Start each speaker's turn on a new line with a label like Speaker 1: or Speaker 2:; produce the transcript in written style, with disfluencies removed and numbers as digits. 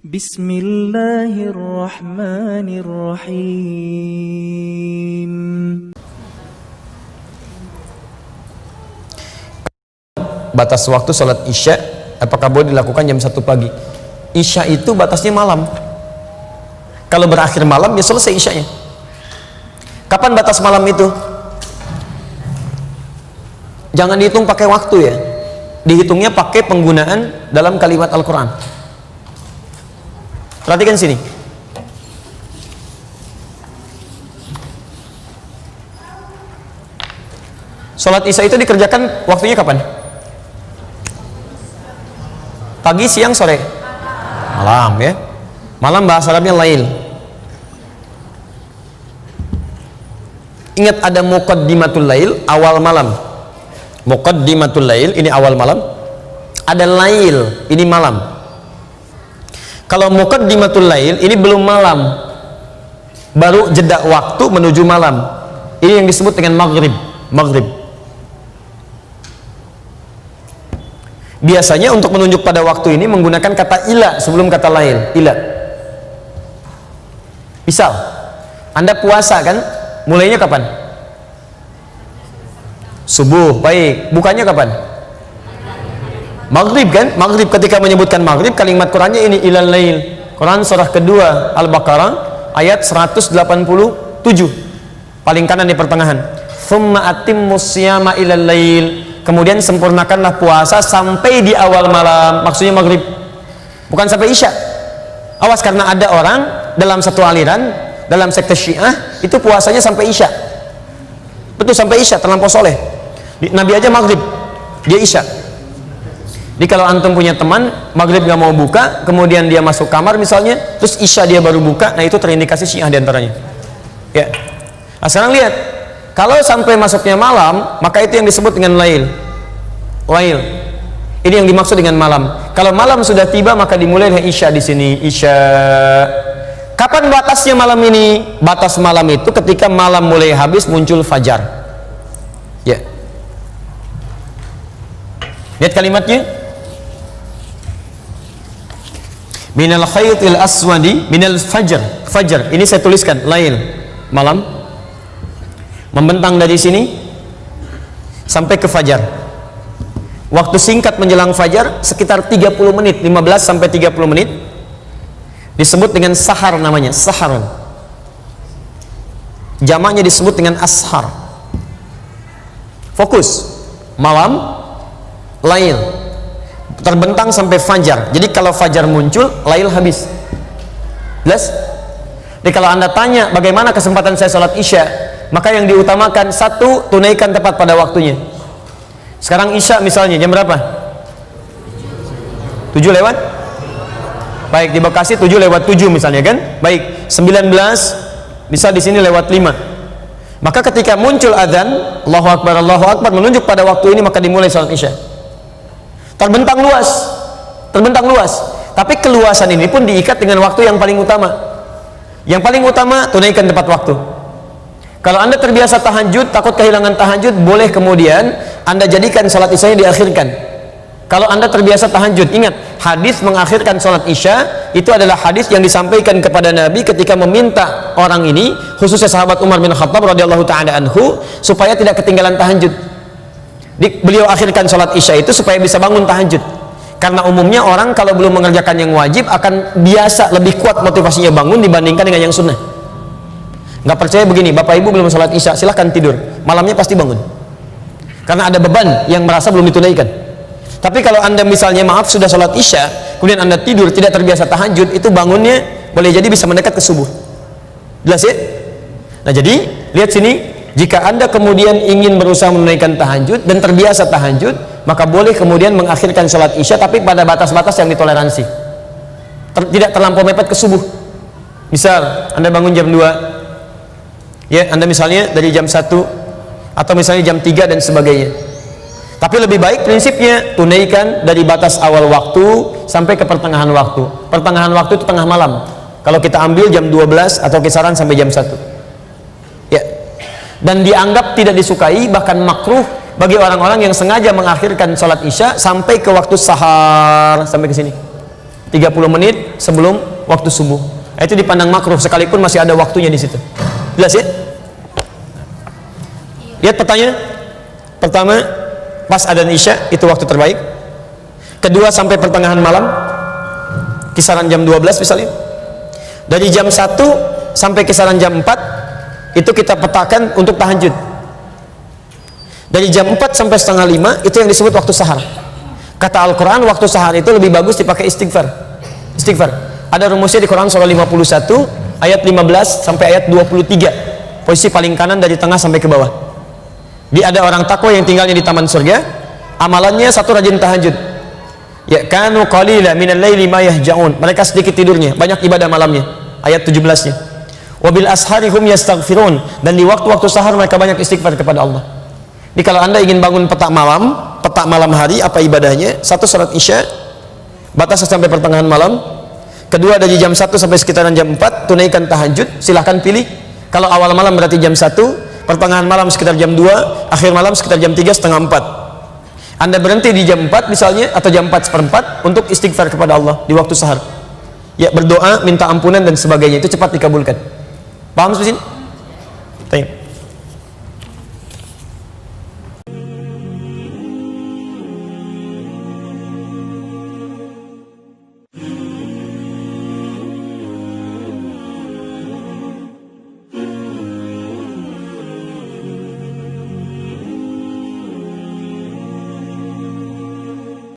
Speaker 1: Bismillahirrahmanirrahim.
Speaker 2: Batas waktu sholat isya apakah boleh dilakukan jam 1 pagi? Isya itu batasnya malam. Kalau berakhir malam ya selesai isyanya. Kapan batas malam itu? Jangan dihitung pakai waktu ya, dihitungnya pakai penggunaan dalam kalimat Al-Quran. Perhatikan sini. Sholat isya itu dikerjakan waktunya kapan? Pagi, siang, sore? Malam ya. Malam bahasa Arabnya lail. Ingat ada muqaddimatul lail, awal malam. Muqaddimatul lail, ini awal malam. Ada lail, ini malam. Kalau muqaddimatul lail, ini belum malam, baru jeda waktu menuju malam. Ini yang disebut dengan maghrib. Maghrib. Biasanya untuk menunjuk pada waktu ini menggunakan kata ila sebelum kata lail. Ila. Misal, Anda puasa kan? Mulainya kapan? Subuh, baik. Bukannya kapan? Maghrib kan? Maghrib, ketika menyebutkan maghrib, kalimat Qurannya ini ilal lail. Quran surah kedua Al-Baqarah ayat 187, paling kanan di pertengahan. Thumma atimmus siyama ilal lail. Kemudian sempurnakanlah puasa sampai di awal malam. Maksudnya maghrib, bukan sampai isya. Awas, karena ada orang dalam satu aliran, dalam sekte Syiah itu puasanya sampai isya. Betul, sampai isya, terlampau soleh. Nabi aja maghrib, dia isya. Jadi kalau antum punya teman maghrib gak mau buka, kemudian dia masuk kamar misalnya, terus isya dia baru buka, nah itu terindikasi Syiah diantaranya. Ya. Nah sekarang lihat, kalau sampai masuknya malam, maka itu yang disebut dengan lail. Lail. Ini yang dimaksud dengan malam. Kalau malam sudah tiba, maka dimulai dengan isya di sini. Isya. Kapan batasnya malam ini? Batas malam itu ketika malam mulai habis muncul fajar. Ya. Lihat kalimatnya. Minal khaytil aswadi minal fajr. Fajar. Ini saya tuliskan lail. Malam. Membentang dari sini sampai ke fajar. Waktu singkat menjelang fajar sekitar 30 menit, 15 sampai 30 menit. Disebut dengan sahar namanya, sahar. Jamaknya disebut dengan ashar. Fokus. Malam, lail. Terbentang sampai fajar. Jadi kalau fajar muncul, lail habis. Jelas? Jadi kalau Anda tanya bagaimana kesempatan saya sholat isya, maka yang diutamakan satu, tunaikan tepat pada waktunya. Sekarang isya misalnya jam berapa? 7 lewat? Baik, di Bekasi 7 lewat 7 misalnya kan? Baik, 19 bisa di sini lewat 5. Maka ketika muncul adzan, Allahu Akbar menunjuk pada waktu ini, maka dimulai sholat isya. Terbentang luas. Terbentang luas. Tapi keluasan ini pun diikat dengan waktu yang paling utama. Yang paling utama, tunaikan tepat waktu. Kalau Anda terbiasa tahajud, takut kehilangan tahajud, boleh kemudian Anda jadikan sholat isyanya diakhirkan. Kalau Anda terbiasa tahajud, ingat, hadis mengakhirkan sholat isya itu adalah hadis yang disampaikan kepada Nabi ketika meminta orang ini, khususnya sahabat Umar bin Khattab radhiyallahu ta'ala anhu, supaya tidak ketinggalan tahajud. Beliau akhirkan sholat isya itu supaya bisa bangun tahajud. Karena umumnya orang kalau belum mengerjakan yang wajib akan biasa lebih kuat motivasinya bangun dibandingkan dengan yang sunnah. Nggak percaya begini, Bapak Ibu belum sholat isya, silahkan tidur, malamnya pasti bangun. Karena ada beban yang merasa belum ditunaikan. Tapi kalau Anda misalnya maaf sudah sholat isya, kemudian Anda tidur tidak terbiasa tahajud, itu bangunnya boleh jadi bisa mendekat ke subuh. Jelas ya? Nah jadi lihat sini, jika Anda kemudian ingin berusaha menunaikan tahajud dan terbiasa tahajud, maka boleh kemudian mengakhirkan sholat isya tapi pada batas-batas yang ditoleransi. Tidak terlampau mepet ke subuh. Misal Anda bangun jam 2, ya, Anda misalnya dari jam 1 atau misalnya jam 3 dan sebagainya. Tapi lebih baik prinsipnya tunaikan dari batas awal waktu sampai ke pertengahan waktu. Pertengahan waktu itu tengah malam. Kalau kita ambil jam 12 atau kisaran sampai jam 1. Ya. Dan dianggap tidak disukai, bahkan makruh bagi orang-orang yang sengaja mengakhirkan sholat isya sampai ke waktu sahar, sampai ke sini. 30 menit sebelum waktu subuh. Itu dipandang makruh sekalipun masih ada waktunya di situ. Jelas ya? Lihat pertanyaan. Pertama, pas adzan Isya itu waktu terbaik. Kedua, sampai pertengahan malam, kisaran jam 12 misalnya. Dari jam 1 sampai kisaran jam 4 itu kita petakan untuk tahajud. Dari jam 4 sampai setengah 5 itu yang disebut waktu sahar. Kata Al-Quran, waktu sahar itu lebih bagus dipakai istighfar. Istighfar ada rumusnya di Quran surah 51 ayat 15 sampai ayat 23, posisi paling kanan dari tengah sampai ke bawah. Dia ada orang takwa yang tinggalnya di taman surga, amalannya satu, rajin tahajud. Ya kanu qalila minal laili ma yahja'un, mereka sedikit tidurnya, banyak ibadah malamnya. Ayat 17-nya. Wabil ashari hum yastaghfirun, dan di waktu-waktu sahar mereka banyak istighfar kepada Allah. Jadi kalau Anda ingin bangun petak malam hari, apa ibadahnya? Satu, salat Isya, batas sampai pertengahan malam. Kedua, dari jam 1 sampai sekitaran jam 4 tunaikan tahajud, silahkan pilih. Kalau awal malam berarti jam 1, pertengahan malam sekitar jam 2, akhir malam sekitar jam 3 setengah 4. Anda berhenti di jam 4 misalnya, atau jam 4:4 untuk istighfar kepada Allah di waktu sahar. Ya, berdoa, minta ampunan dan sebagainya, itu cepat dikabulkan. Paham sampai sini? Baik.